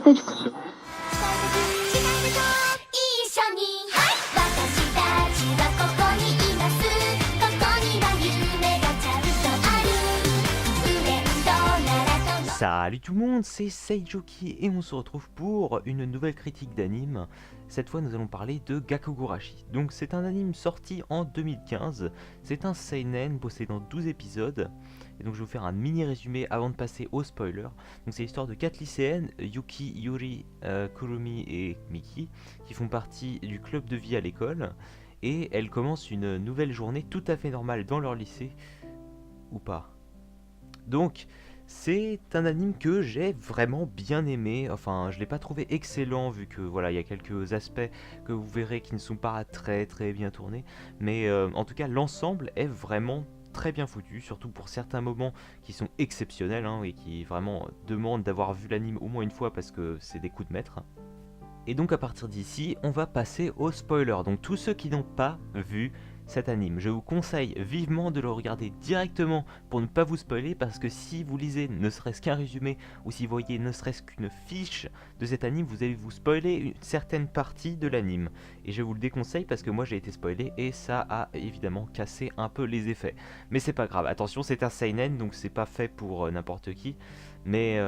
セージする。一緒に私たちはここにいます。ここには夢がちゃんとある。フレンドならとも Salut tout le monde, c'est Seijoki et on se retrouve pour une nouvelle critique d'anime. Cette fois nous allons parler de Gakugurashi. Donc c'est un anime sorti en 2015, c'est un seinen possédant 12 épisodes. Et donc je vais vous faire un mini résumé avant de passer au spoiler. Donc c'est l'histoire de 4 lycéennes, Yuki, Yuri, Kurumi et Miki, qui font partie du club de vie à l'école. Et elles commencent une nouvelle journée tout à fait normale dans leur lycée, ou pas. Donc c'est un anime que j'ai vraiment bien aimé, enfin je l'ai pas trouvé excellent vu que voilà il y a quelques aspects que vous verrez qui ne sont pas très bien tournés, mais en tout cas l'ensemble est vraiment très bien foutu, surtout pour certains moments qui sont exceptionnels hein, et qui vraiment demandent d'avoir vu l'anime au moins une fois parce que c'est des coups de maître. Et donc à partir d'ici on va passer au spoiler, donc tous ceux qui n'ont pas vu cet anime, je vous conseille vivement de le regarder directement pour ne pas vous spoiler, parce que si vous lisez ne serait-ce qu'un résumé ou si vous voyez ne serait-ce qu'une fiche de cet anime, vous allez vous spoiler une certaine partie de l'anime. Et je vous le déconseille parce que moi j'ai été spoilé et ça a évidemment cassé un peu les effets. Mais c'est pas grave, attention c'est un seinen donc c'est pas fait pour n'importe qui, mais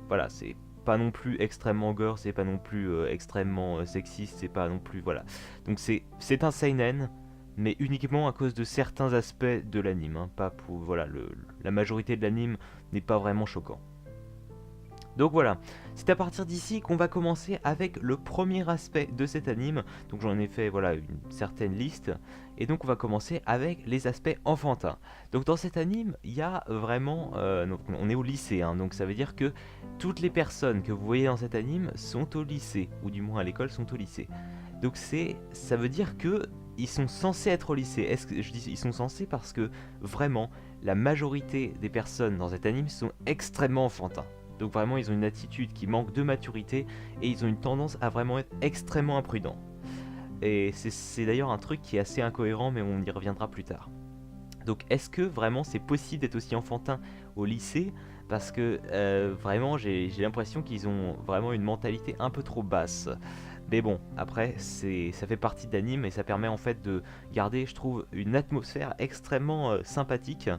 voilà c'est pas non plus extrêmement gore, c'est pas non plus extrêmement sexiste, c'est pas non plus voilà. Donc c'est un seinen, mais uniquement à cause de certains aspects de l'anime, hein, pas pour voilà la majorité de l'anime n'est pas vraiment choquant. Donc voilà, c'est à partir d'ici qu'on va commencer avec le premier aspect de cet anime. Donc j'en ai fait voilà une certaine liste, et donc on va commencer avec les aspects enfantins. Donc dans cet anime, il y a vraiment, donc on est au lycée, hein, donc ça veut dire que toutes les personnes que vous voyez dans cet anime sont au lycée, ou du moins à l'école sont au lycée. Donc ça veut dire que ils sont censés être au lycée. Est-ce que je dis ils sont censés parce que vraiment la majorité des personnes dans cet anime sont extrêmement enfantins. Donc vraiment ils ont une attitude qui manque de maturité et ils ont une tendance à vraiment être extrêmement imprudents. Et c'est d'ailleurs un truc qui est assez incohérent, mais on y reviendra plus tard. Donc est-ce que vraiment c'est possible d'être aussi enfantin au lycée? Parce que vraiment j'ai l'impression qu'ils ont vraiment une mentalité un peu trop basse. Mais bon, après, ça fait partie de l'anime et ça permet en fait de garder, je trouve, une atmosphère extrêmement sympathique.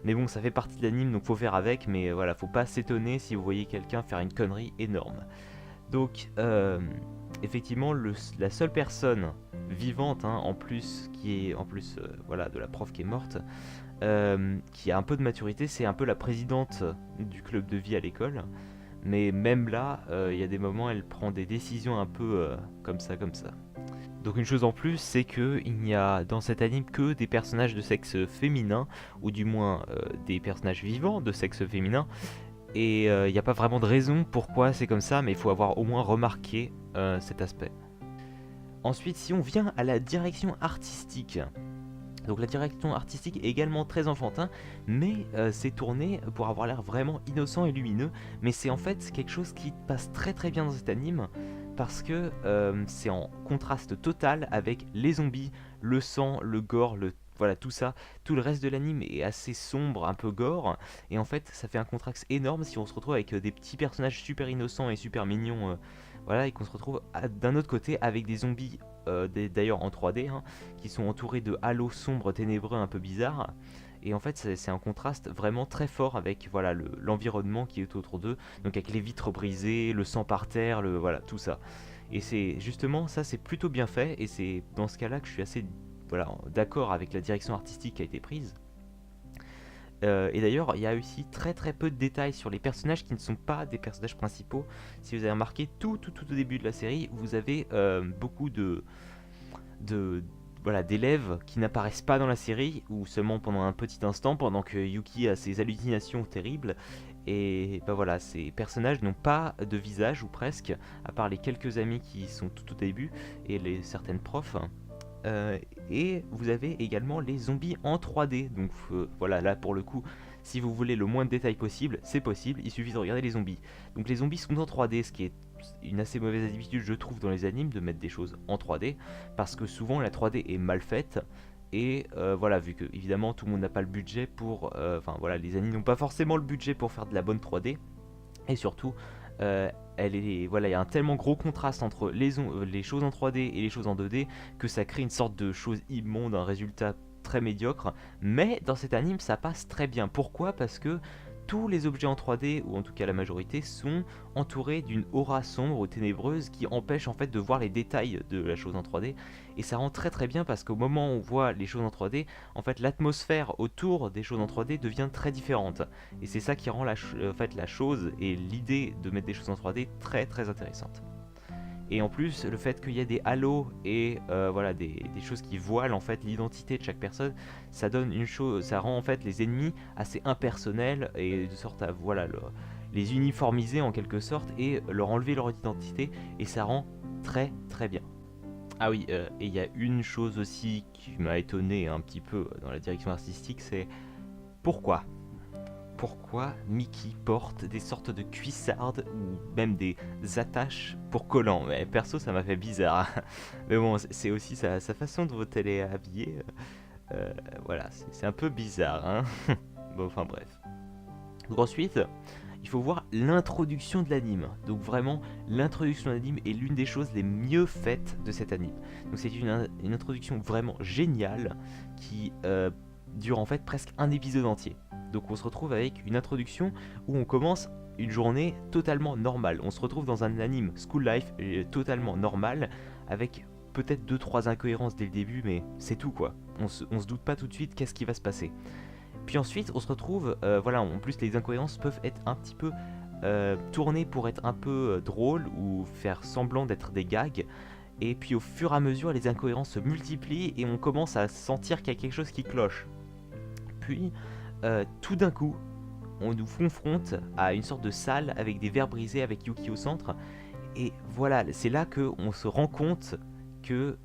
Mais bon, ça fait partie de l'anime, donc faut faire avec, mais voilà, faut pas s'étonner si vous voyez quelqu'un faire une connerie énorme. Donc, effectivement, la seule personne vivante, hein, en plus, qui est en plus voilà, de la prof qui est morte, qui a un peu de maturité, c'est un peu la présidente du club de vie à l'école. Mais même là, il y a des moments, elle prend des décisions un peu comme ça. Donc une chose en plus, c'est qu'il n'y a dans cet anime que des personnages de sexe féminin, ou du moins des personnages vivants de sexe féminin. Et il n'y a pas vraiment de raison pourquoi c'est comme ça, mais il faut avoir au moins remarqué cet aspect. Ensuite, si on vient à la direction artistique... Donc la direction artistique est également très enfantin, mais c'est tourné pour avoir l'air vraiment innocent et lumineux. Mais c'est en fait quelque chose qui passe très bien dans cet anime, parce que c'est en contraste total avec les zombies, le sang, le gore, voilà tout ça. Tout le reste de l'anime est assez sombre, un peu gore, et en fait ça fait un contraste énorme si on se retrouve avec des petits personnages super innocents et super mignons, voilà, et qu'on se retrouve d'un autre côté avec des zombies, d'ailleurs en 3D, hein, qui sont entourés de halos sombres, ténébreux, un peu bizarres. Et en fait c'est un contraste vraiment très fort avec voilà l'environnement qui est autour d'eux, donc avec les vitres brisées, le sang par terre, voilà tout ça. Et c'est justement ça, c'est plutôt bien fait, et c'est dans ce cas-là que je suis assez voilà, d'accord avec la direction artistique qui a été prise. Et d'ailleurs, il y a aussi très peu de détails sur les personnages qui ne sont pas des personnages principaux. Si vous avez remarqué, tout au début de la série, vous avez beaucoup voilà, d'élèves qui n'apparaissent pas dans la série, ou seulement pendant un petit instant, pendant que Yuki a ses hallucinations terribles. Et bah voilà, ces personnages n'ont pas de visage, ou presque, à part les quelques amis qui sont tout au début, et certaines profs. Et vous avez également les zombies en 3D, donc voilà, là pour le coup, si vous voulez le moins de détails possible, c'est possible, il suffit de regarder les zombies. Donc les zombies sont en 3D, ce qui est une assez mauvaise habitude je trouve dans les animes, de mettre des choses en 3D, parce que souvent la 3D est mal faite, et voilà, vu que évidemment tout le monde n'a pas le budget pour, enfin voilà, les animes n'ont pas forcément le budget pour faire de la bonne 3D, et surtout Voilà, il y a un tellement gros contraste entre les choses en 3D et les choses en 2D que ça crée une sorte de chose immonde, un résultat très médiocre. Mais dans cet anime, ça passe très bien. Pourquoi? Parce que tous les objets en 3D, ou en tout cas la majorité, sont entourés d'une aura sombre ou ténébreuse qui empêche en fait de voir les détails de la chose en 3D. Et ça rend très très bien parce qu'au moment où on voit les choses en 3D, en fait l'atmosphère autour des choses en 3D devient très différente. Et c'est ça qui rend en fait, la chose et l'idée de mettre des choses en 3D très très intéressante. Et en plus, le fait qu'il y ait des halos et voilà, des choses qui voilent en fait l'identité de chaque personne, ça donne une chose, ça rend en fait les ennemis assez impersonnels et de sorte à voilà, les uniformiser en quelque sorte et leur enlever leur identité, et ça rend très très bien. Ah oui, et il y a une chose aussi qui m'a étonné un petit peu dans la direction artistique, c'est pourquoi Mickey porte des sortes de cuissardes ou même des attaches pour collants. Mais perso, ça m'a fait bizarre. Mais bon, c'est aussi sa façon dont elle est habillée. Voilà, c'est un peu bizarre, hein. Bon, enfin bref. Donc ensuite, il faut voir l'introduction de l'anime. Donc vraiment, l'introduction de l'anime est l'une des choses les mieux faites de cet anime. Donc c'est une introduction vraiment géniale qui dure en fait presque un épisode entier. Donc on se retrouve avec une introduction où on commence une journée totalement normale. On se retrouve dans un anime School Life totalement normal, avec peut-être 2-3 incohérences dès le début, mais c'est tout quoi. On se doute pas tout de suite qu'est-ce qui va se passer. Puis ensuite on se retrouve, voilà, en plus les incohérences peuvent être un petit peu tournées pour être un peu drôles ou faire semblant d'être des gags. Et puis au fur et à mesure les incohérences se multiplient et on commence à sentir qu'il y a quelque chose qui cloche. Puis tout d'un coup, on nous confronte à une sorte de salle avec des verres brisés avec Yuki au centre. Et voilà, c'est là qu'on se rend compte que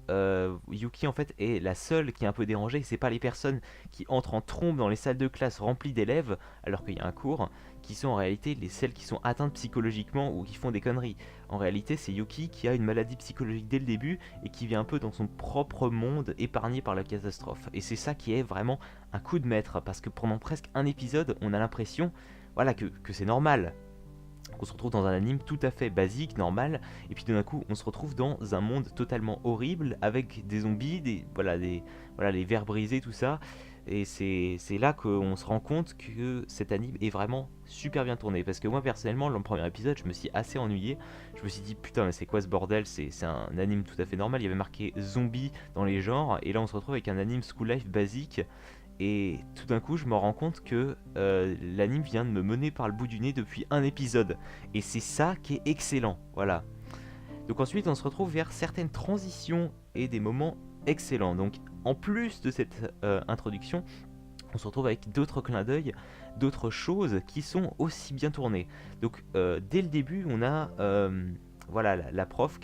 Yuki en fait est la seule qui est un peu dérangée. C'est pas les personnes qui entrent en trombe dans les salles de classe remplies d'élèves alors qu'il y a un cours qui sont en réalité celles qui sont atteintes psychologiquement ou qui font des conneries. En réalité, c'est Yuki qui a une maladie psychologique dès le début et qui vit un peu dans son propre monde épargné par la catastrophe. Et c'est ça qui est vraiment un coup de maître, parce que pendant presque un épisode, on a l'impression voilà, que c'est normal. On se retrouve dans un anime tout à fait basique, normal, et puis d'un coup on se retrouve dans un monde totalement horrible avec des zombies, voilà, les vers brisés, tout ça. Et c'est là qu'on se rend compte que cet anime est vraiment super bien tourné. Parce que moi personnellement, dans le premier épisode, je me suis assez ennuyé. Je me suis dit putain, mais c'est quoi ce bordel? C'est un anime tout à fait normal. Il y avait marqué zombie dans les genres, et là on se retrouve avec un anime school life basique. Et tout d'un coup, je me rends compte que l'anime vient de me mener par le bout du nez depuis un épisode. Et c'est ça qui est excellent, voilà. Donc ensuite, on se retrouve vers certaines transitions et des moments excellents. Donc en plus de cette introduction, on se retrouve avec d'autres clins d'œil, d'autres choses qui sont aussi bien tournées. Donc dès le début, on a voilà, la prof,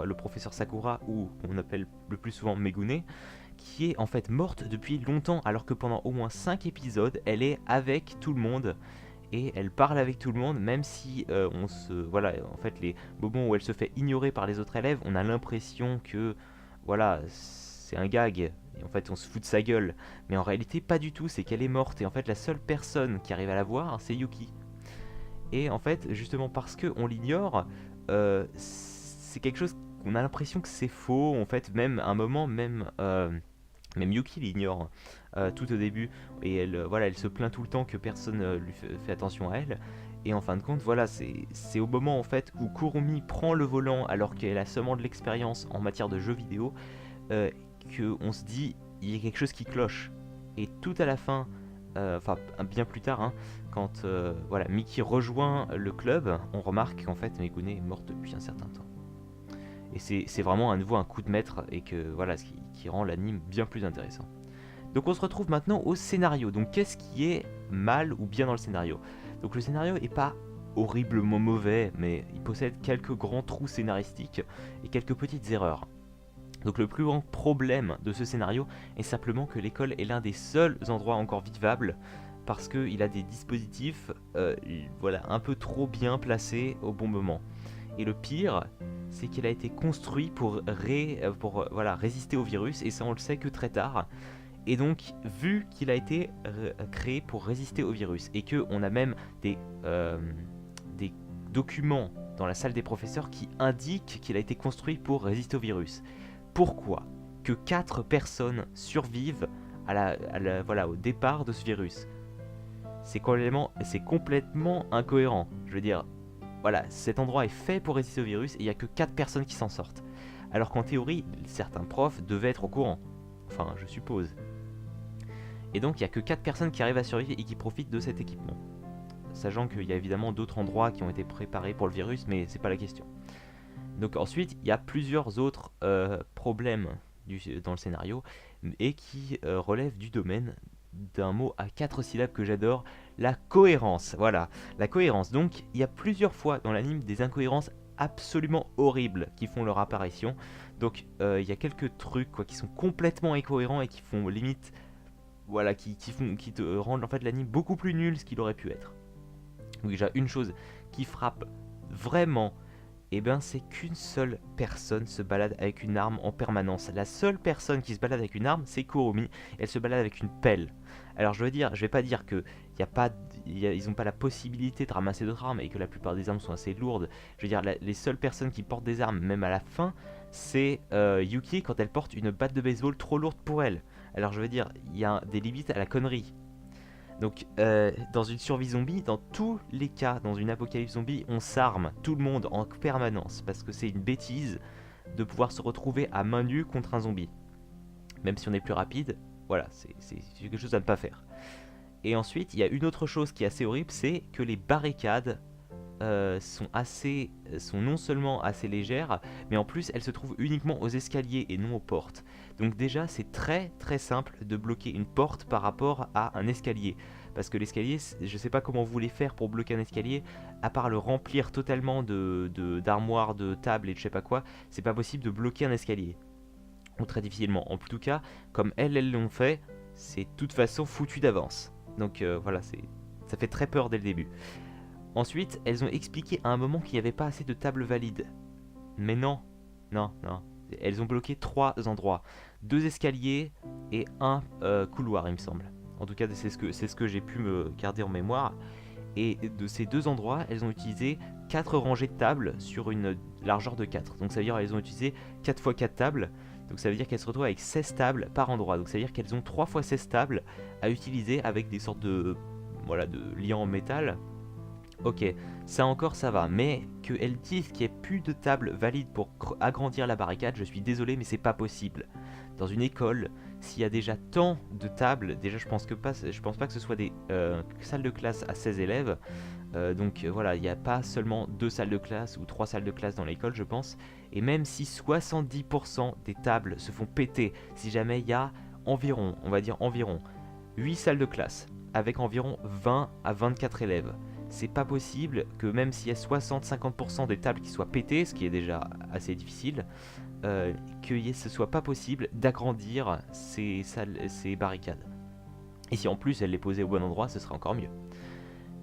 le professeur Sakura, ou on appelle le plus souvent Megune, qui est en fait morte depuis longtemps, alors que pendant au moins 5 épisodes, elle est avec tout le monde. Et elle parle avec tout le monde, même si voilà, en fait, les moments où elle se fait ignorer par les autres élèves, on a l'impression que, voilà, c'est un gag, et en fait on se fout de sa gueule. Mais en réalité, pas du tout, c'est qu'elle est morte, et en fait la seule personne qui arrive à la voir, c'est Yuki. Et en fait, justement parce qu'on l'ignore, c'est quelque chose qu'on a l'impression que c'est faux, en fait, même à un moment, même Yuki l'ignore tout au début, et voilà, elle se plaint tout le temps que personne lui fait attention à elle. Et en fin de compte, voilà, c'est au moment en fait où Kurumi prend le volant alors qu'elle a seulement de l'expérience en matière de jeux vidéo, qu'on se dit il y a quelque chose qui cloche. Et tout à la fin, enfin bien plus tard, hein, quand voilà, Mickey rejoint le club, on remarque qu'en fait Megune est morte depuis un certain temps. Et c'est vraiment à nouveau un coup de maître, et que voilà, ce qui rend l'anime bien plus intéressant. Donc on se retrouve maintenant au scénario. Donc qu'est-ce qui est mal ou bien dans le scénario? Donc le scénario est pas horriblement mauvais, mais il possède quelques grands trous scénaristiques et quelques petites erreurs. Donc le plus grand problème de ce scénario est simplement que l'école est l'un des seuls endroits encore vivables, parce qu'il a des dispositifs voilà, un peu trop bien placés au bon moment. Et le pire, c'est qu'il a été construit pour voilà, résister au virus, et ça on le sait que très tard. Et donc, vu qu'il a été créé pour résister au virus, et qu'on a même des document dans la salle des professeurs qui indique qu'il a été construit pour résister au virus. Pourquoi que 4 personnes survivent voilà, au départ de ce virus? C'est complètement incohérent. Je veux dire, voilà, cet endroit est fait pour résister au virus et il n'y a que 4 personnes qui s'en sortent. Alors qu'en théorie, certains profs devaient être au courant. Enfin, je suppose. Et donc, il n'y a que 4 personnes qui arrivent à survivre et qui profitent de cet équipement. Sachant qu'il y a évidemment d'autres endroits qui ont été préparés pour le virus, mais c'est pas la question. Donc ensuite, il y a plusieurs autres problèmes dans le scénario et qui relèvent du domaine d'un mot à 4 syllabes que j'adore, la cohérence. Voilà, la cohérence. Donc, il y a plusieurs fois dans l'anime des incohérences absolument horribles qui font leur apparition. Donc, il y a quelques trucs qui sont complètement incohérents et qui font limite, voilà, qui te rendent en fait l'anime beaucoup plus nul ce qu'il aurait pu être. Donc déjà, une chose qui frappe vraiment, c'est qu'une seule personne se balade avec une arme en permanence. La seule personne qui se balade avec une arme, c'est Kurumi. Elle se balade avec une pelle. Alors je vais pas dire que ils n'ont pas la possibilité de ramasser d'autres armes et que la plupart des armes sont assez lourdes. Je veux dire, les seules personnes qui portent des armes, même à la fin, c'est Yuki quand elle porte une batte de baseball trop lourde pour elle. Alors je veux dire, il y a des limites à la connerie. Donc, dans une survie zombie, dans tous les cas, dans une apocalypse zombie, on s'arme, tout le monde, en permanence. Parce que c'est une bêtise de pouvoir se retrouver à main nue contre un zombie. Même si on est plus rapide, voilà, c'est quelque chose à ne pas faire. Et ensuite, il y a une autre chose qui est assez horrible, c'est que les barricades sont non seulement assez légères, mais en plus elles se trouvent uniquement aux escaliers et non aux portes. Donc déjà c'est très très simple de bloquer une porte par rapport à un escalier. Parce que l'escalier, je sais pas comment vous voulez faire pour bloquer un escalier, à part le remplir totalement d'armoires, de tables et de je sais pas quoi, c'est pas possible de bloquer un escalier. Ou très difficilement. En tout cas, comme elles l'ont fait, c'est de toute façon foutu d'avance. Donc voilà, ça fait très peur dès le début. Ensuite, elles ont expliqué à un moment qu'il n'y avait pas assez de tables valides. Mais non. Elles ont bloqué 3 endroits. 2 escaliers et un couloir, il me semble. En tout cas, c'est ce que j'ai pu me garder en mémoire. Et de ces 2 endroits, elles ont utilisé 4 rangées de tables sur une largeur de 4. Donc ça veut dire qu'elles ont utilisé 4 x 4 tables. Donc ça veut dire qu'elles se retrouvent avec 16 tables par endroit. Donc ça veut dire qu'elles ont 3 x 16 tables à utiliser avec des sortes de liens en métal. Ok, ça encore ça va, mais qu'elles disent qu'il n'y ait plus de tables valides pour agrandir la barricade, je suis désolé mais c'est pas possible. Dans une école, s'il y a déjà tant de tables, déjà je pense pas que ce soit des salles de classe à 16 élèves. Donc voilà, il n'y a pas seulement 2 salles de classe ou 3 salles de classe dans l'école je pense. Et même si 70% des tables se font péter, si jamais il y a environ 8 salles de classe avec environ 20 à 24 élèves, c'est pas possible que même s'il y a 60-50% des tables qui soient pétées, ce qui est déjà assez difficile, que ce soit pas possible d'agrandir ces barricades. Et si en plus elles les posaient au bon endroit, ce serait encore mieux.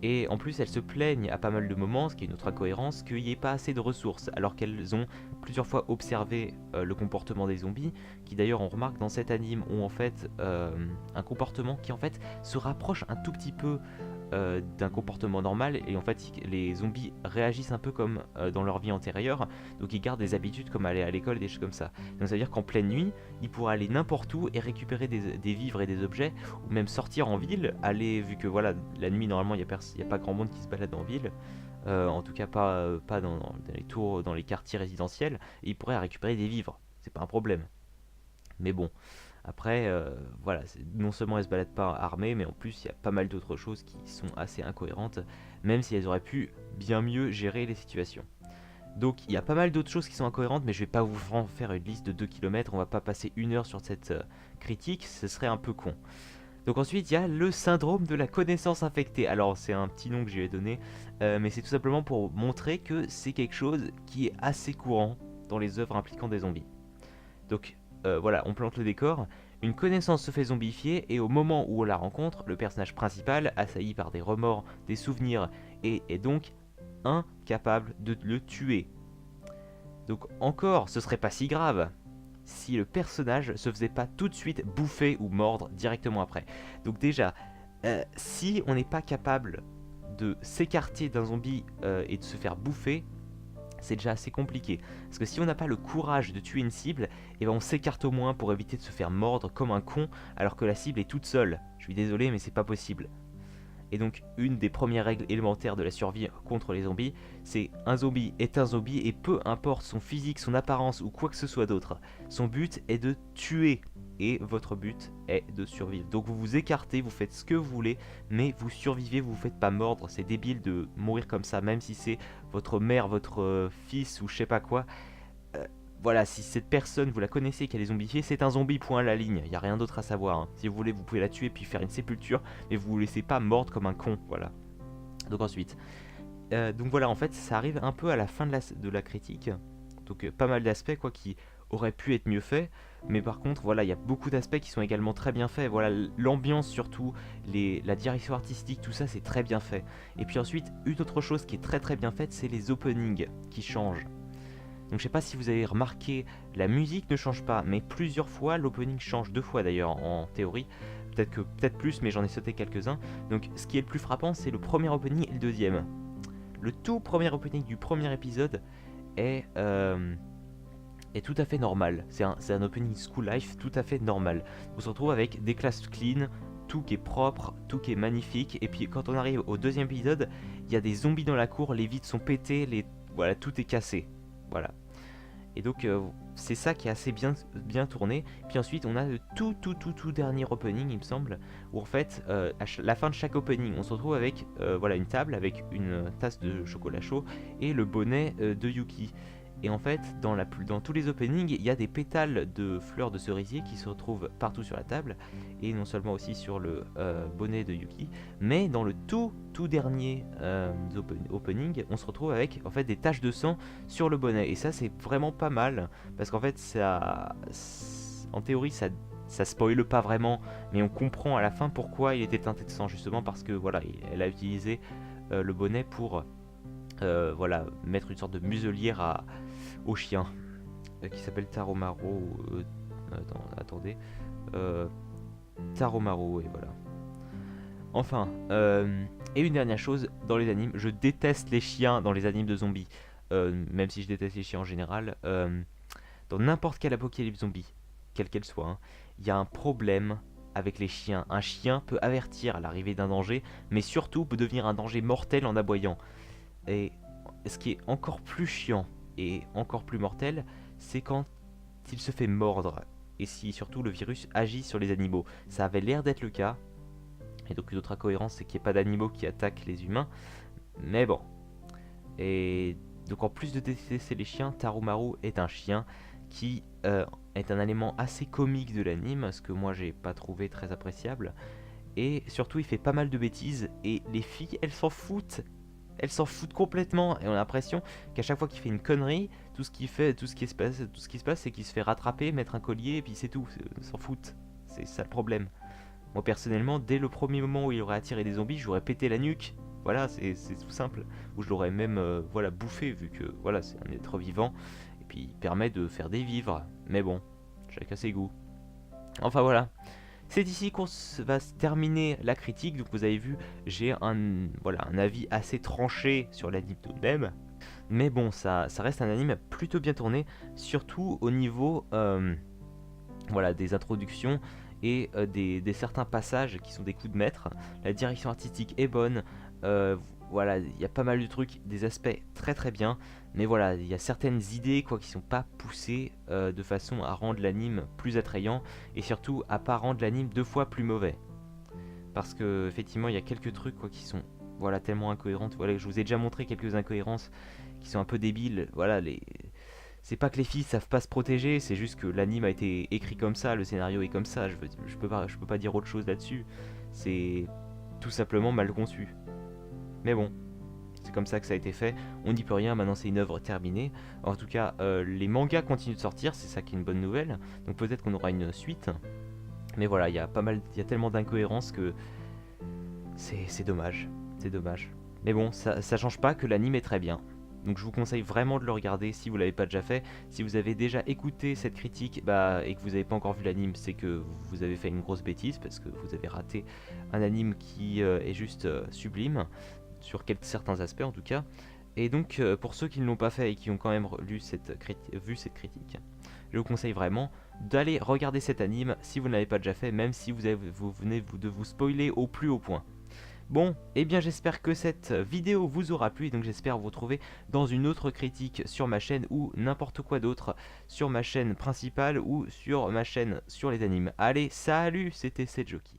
Et en plus elles se plaignent à pas mal de moments, ce qui est une autre incohérence, qu'il n'y ait pas assez de ressources, alors qu'elles ont plusieurs fois observé le comportement des zombies, qui d'ailleurs on remarque dans cet anime ont en fait un comportement qui en fait se rapproche un tout petit peu d'un comportement normal, et en fait les zombies réagissent un peu comme dans leur vie antérieure, donc ils gardent des habitudes comme aller à l'école et des choses comme ça. Donc ça veut dire qu'en pleine nuit ils pourraient aller n'importe où et récupérer des vivres et des objets, ou même sortir en ville, vu que voilà, la nuit normalement il n'y a pas grand monde qui se balade en ville, en tout cas pas dans les tours, dans les quartiers résidentiels, et ils pourraient récupérer des vivres, c'est pas un problème. Mais bon, après, voilà, non seulement elles se baladent pas armées, mais en plus il y a pas mal d'autres choses qui sont assez incohérentes, même si elles auraient pu bien mieux gérer les situations. Donc il y a pas mal d'autres choses qui sont incohérentes, mais je vais pas vous faire une liste de 2 km, on va pas passer 1 heure sur cette critique, ce serait un peu con. Donc ensuite il y a le syndrome de la connaissance infectée. Alors c'est un petit nom que je lui ai donné, mais c'est tout simplement pour montrer que c'est quelque chose qui est assez courant dans les œuvres impliquant des zombies. Donc voilà, on plante le décor. Une connaissance se fait zombifier et au moment où on la rencontre, le personnage principal, assailli par des remords, des souvenirs, est donc incapable de le tuer. Donc encore, ce serait pas si grave si le personnage se faisait pas tout de suite bouffer ou mordre directement après. Donc déjà, si on n'est pas capable de s'écarter d'un zombie et de se faire bouffer, c'est déjà assez compliqué. Parce que si on n'a pas le courage de tuer une cible, et ben on s'écarte au moins pour éviter de se faire mordre comme un con alors que la cible est toute seule. Je suis désolé mais c'est pas possible. Et donc une des premières règles élémentaires de la survie contre les zombies, c'est un zombie est un zombie et peu importe son physique, son apparence ou quoi que ce soit d'autre, son but est de tuer et votre but est de survivre. Donc vous vous écartez, vous faites ce que vous voulez, mais vous survivez, vous vous faites pas mordre. C'est débile de mourir comme ça, même si c'est votre mère, votre fils ou je sais pas quoi. Voilà, si cette personne, vous la connaissez, qu'elle est zombifiée, c'est un zombie, point à la ligne. Il n'y a rien d'autre à savoir. Hein. Si vous voulez, vous pouvez la tuer puis faire une sépulture, mais vous vous laissez pas mordre comme un con. Voilà. Donc ensuite. Donc voilà, en fait, ça arrive un peu à la fin de la critique. Donc pas mal d'aspects quoi qui auraient pu être mieux faits. Mais par contre, voilà, il y a beaucoup d'aspects qui sont également très bien faits. Voilà, l'ambiance surtout, la direction artistique, tout ça, c'est très bien fait. Et puis ensuite, une autre chose qui est très très bien faite, c'est les openings qui changent. Donc je sais pas si vous avez remarqué, la musique ne change pas, mais plusieurs fois, l'opening change 2 fois d'ailleurs en théorie, peut-être plus, mais j'en ai sauté quelques-uns. Donc ce qui est le plus frappant, c'est le premier opening et le deuxième. Le tout premier opening du premier épisode est tout à fait normal. C'est un opening School Life tout à fait normal. On se retrouve avec des classes clean, tout qui est propre, tout qui est magnifique. Et puis quand on arrive au deuxième épisode, il y a des zombies dans la cour, les vitres sont pétées, voilà, tout est cassé. Voilà. Et donc c'est ça qui est assez bien tourné. Puis ensuite on a le tout dernier opening il me semble, où en fait à la fin de chaque opening on se retrouve avec voilà, une table avec une tasse de chocolat chaud et le bonnet de Yuki. Et en fait dans tous les openings il y a des pétales de fleurs de cerisier qui se retrouvent partout sur la table, et non seulement aussi sur le bonnet de Yuki, mais dans le tout dernier opening on se retrouve avec en fait des taches de sang sur le bonnet. Et ça c'est vraiment pas mal parce qu'en fait ça, en théorie ça spoile pas vraiment, mais on comprend à la fin pourquoi il était teinté de sang, justement parce que voilà, elle a utilisé le bonnet pour voilà, mettre une sorte de muselière au chien qui s'appelle Taromaro. Attendez, Taromaro, et voilà. Enfin, et une dernière chose, dans les animes, je déteste les chiens dans les animes de zombies, même si je déteste les chiens en général. Dans n'importe quelle apocalypse zombie, quelle qu'elle soit, hein, y a un problème avec les chiens. Un chien peut avertir l'arrivée d'un danger, mais surtout peut devenir un danger mortel en aboyant. Et ce qui est encore plus chiant et encore plus mortel, c'est quand il se fait mordre, et si surtout le virus agit sur les animaux. Ça avait l'air d'être le cas, et donc une autre incohérence, c'est qu'il n'y ait pas d'animaux qui attaquent les humains, mais bon. Et donc en plus de détester les chiens, Tarumaru est un chien qui est un élément assez comique de l'anime, ce que moi j'ai pas trouvé très appréciable, et surtout il fait pas mal de bêtises, et les filles elles s'en foutent. Elles s'en foutent complètement, et on a l'impression qu'à chaque fois qu'il fait une connerie, tout ce qui se passe, c'est qu'il se fait rattraper, mettre un collier, et puis c'est tout. Ils s'en foutent. C'est ça le problème. Moi personnellement, dès le premier moment où il aurait attiré des zombies, j'aurais pété la nuque. Voilà, c'est tout simple. Ou je l'aurais même voilà, bouffé, vu que voilà, c'est un être vivant, et puis il permet de faire des vivres. Mais bon, chacun ses goûts. Enfin voilà. C'est ici qu'on va se terminer la critique. Donc vous avez vu, j'ai un avis assez tranché sur l'anime tout de même. Mais bon, ça reste un anime plutôt bien tourné, surtout au niveau voilà, des introductions et des certains passages qui sont des coups de maître. La direction artistique est bonne, voilà, il y a pas mal de trucs, des aspects très très bien, mais voilà, il y a certaines idées quoi qui sont pas poussées de façon à rendre l'anime plus attrayant, et surtout à pas rendre l'anime 2 fois plus mauvais. Parce que effectivement il y a quelques trucs quoi qui sont voilà tellement incohérentes. Voilà, je vous ai déjà montré quelques incohérences qui sont un peu débiles. Voilà, c'est pas que les filles savent pas se protéger, c'est juste que l'anime a été écrit comme ça, le scénario est comme ça. Je peux pas dire autre chose là-dessus. C'est tout simplement mal conçu. Mais bon, c'est comme ça que ça a été fait. On n'y peut rien. Maintenant, c'est une œuvre terminée. En tout cas, les mangas continuent de sortir. C'est ça qui est une bonne nouvelle. Donc peut-être qu'on aura une suite. Mais voilà, il y a tellement d'incohérences que c'est dommage. C'est dommage. Mais bon, ça change pas que l'anime est très bien. Donc je vous conseille vraiment de le regarder si vous l'avez pas déjà fait. Si vous avez déjà écouté cette critique et que vous n'avez pas encore vu l'anime, c'est que vous avez fait une grosse bêtise, parce que vous avez raté un anime qui est juste sublime. sur certains aspects en tout cas. Et donc pour ceux qui ne l'ont pas fait et qui ont quand même vu cette critique, je vous conseille vraiment d'aller regarder cet anime si vous ne l'avez pas déjà fait, même si vous venez de vous spoiler au plus haut point. Bon, et bien j'espère que cette vidéo vous aura plu, et donc j'espère vous retrouver dans une autre critique sur ma chaîne ou n'importe quoi d'autre sur ma chaîne principale ou sur ma chaîne sur les animes. Allez, salut, c'était Sejoki.